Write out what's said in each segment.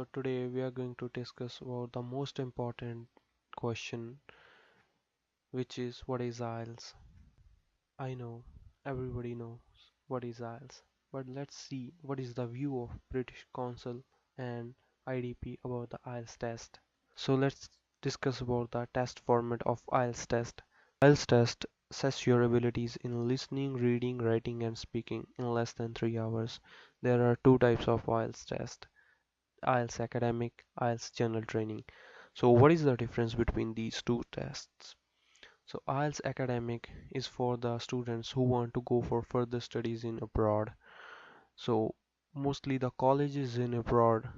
So today we are going to discuss about the most important question, which is what is IELTS? I know everybody knows what is IELTS, but let's see what is the view of British Council and IDP about the IELTS test. So let's discuss about the test format of IELTS test. IELTS test assess your abilities in listening, reading, writing and speaking in less than 3 hours. There are two types of IELTS test: IELTS Academic, IELTS General Training. So what is the difference between these two tests? So IELTS Academic is for the students who want to go for further studies in abroad. So mostly the colleges in abroad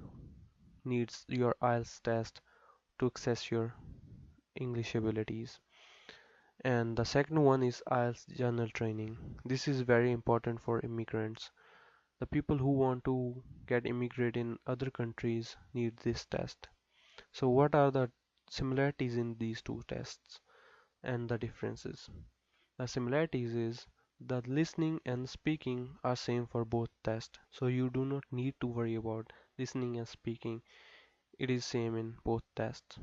needs your IELTS test to access your English abilities. And the second one is IELTS General Training. This is very important for immigrants. The people who want to get immigrate in other countries need this test. So what are the similarities in these two tests and the differences? The similarities is that listening and speaking are same for both tests. So you do not need to worry about listening and speaking. It is same in both tests.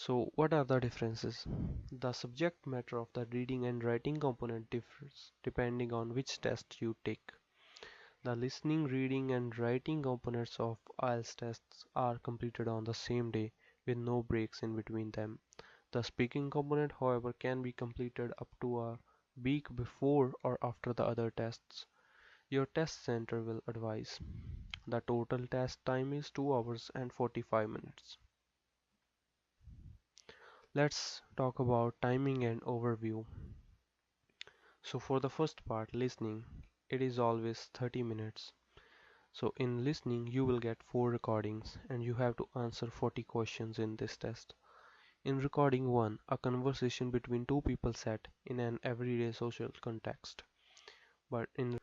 So what are the differences? The subject matter of the reading and writing component differs depending on which test you take. The listening, reading and writing components of IELTS tests are completed on the same day with no breaks in between them. The speaking component, however, can be completed up to a week before or after the other tests. Your test center will advise. The total test time is 2 hours and 45 minutes. Let's talk about timing and overview. So for the first part, listening, it is always 30 minutes. So in listening, you will get 4 recordings and you have to answer 40 questions in this test. In recording 1, a conversation between two people set in an everyday social context. But in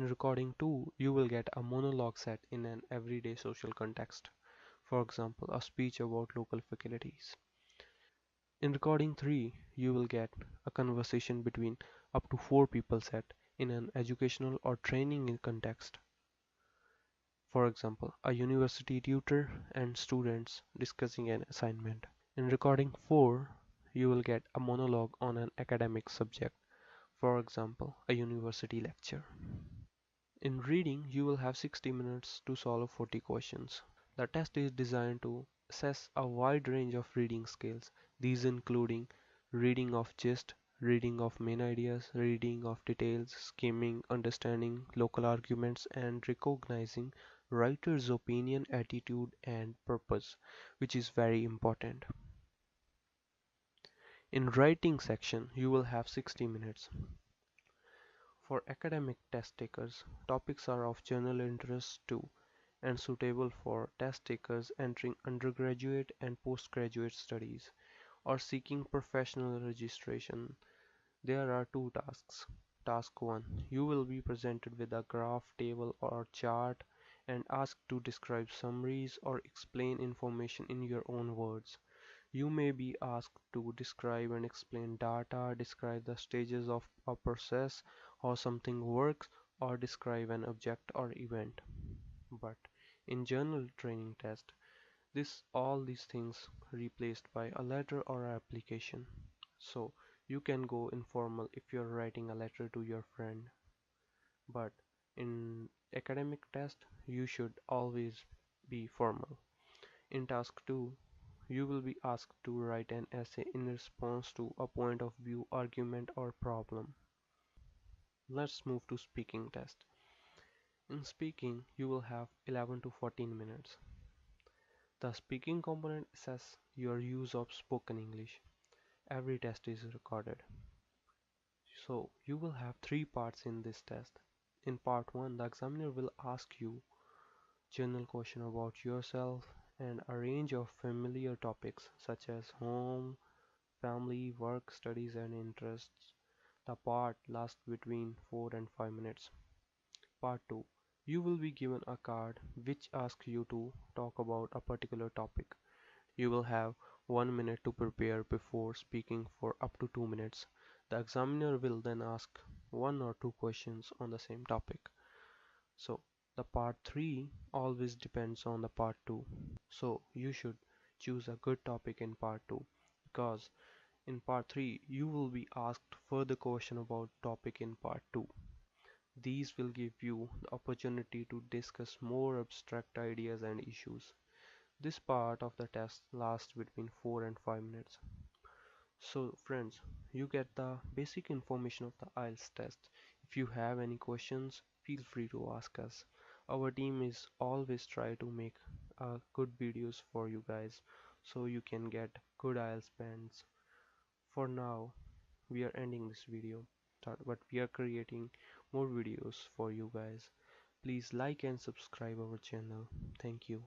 recording 2, you will get a monologue set in an everyday social context. For example, a speech about local faculties. In recording 3, you will get a conversation between up to 4 people set in an educational or training context. For example, a university tutor and students discussing an assignment. In recording 4, you will get a monologue on an academic subject, for example, a university lecture. In reading, you will have 60 minutes to solve 40 questions. The test is designed to assess a wide range of reading skills, these including reading of gist, reading of main ideas, reading of details, skimming, understanding local arguments, and recognizing writer's opinion, attitude, and purpose, which is very important. In writing section, you will have 60 minutes. For academic test takers, topics are of general interest too and suitable for test takers entering undergraduate and postgraduate studies or seeking professional registration. There are two tasks. Task 1. You will be presented with a graph, table or chart and asked to describe summaries or explain information in your own words. You may be asked to describe and explain data, describe the stages of a process, how something works, or describe an object or event. But in journal training test, all these things replaced by a letter or application. So you can go informal if you're writing a letter to your friend. But in academic test, you should always be formal. In task 2, you will be asked to write an essay in response to a point of view, argument, or problem. Let's move to speaking test. In speaking, you will have 11 to 14 minutes. The speaking component assesses your use of spoken English. Every test is recorded. So you will have 3 parts in this test. In part 1, the examiner will ask you general question about yourself and a range of familiar topics such as home, family, work, studies and interests. The part lasts between 4 and 5 minutes. Part 2. You will be given a card which asks you to talk about a particular topic. You will have 1 minute to prepare before speaking for up to 2 minutes. The examiner will then ask 1 or 2 questions on the same topic. So The part 3 always depends on the part 2. So you should choose a good topic in part 2, because in part 3 you will be asked further question about topic in part 2. These will give you the opportunity to discuss more abstract ideas and issues. This part of the test lasts between 4 and 5 minutes. So friends, you get the basic information of the IELTS test. If you have any questions, feel free to ask us. Our team is always try to make good videos for you guys so you can get good IELTS bands. For now, we are ending this video, but we are creating more videos for you guys. Please like and subscribe our channel. Thank you.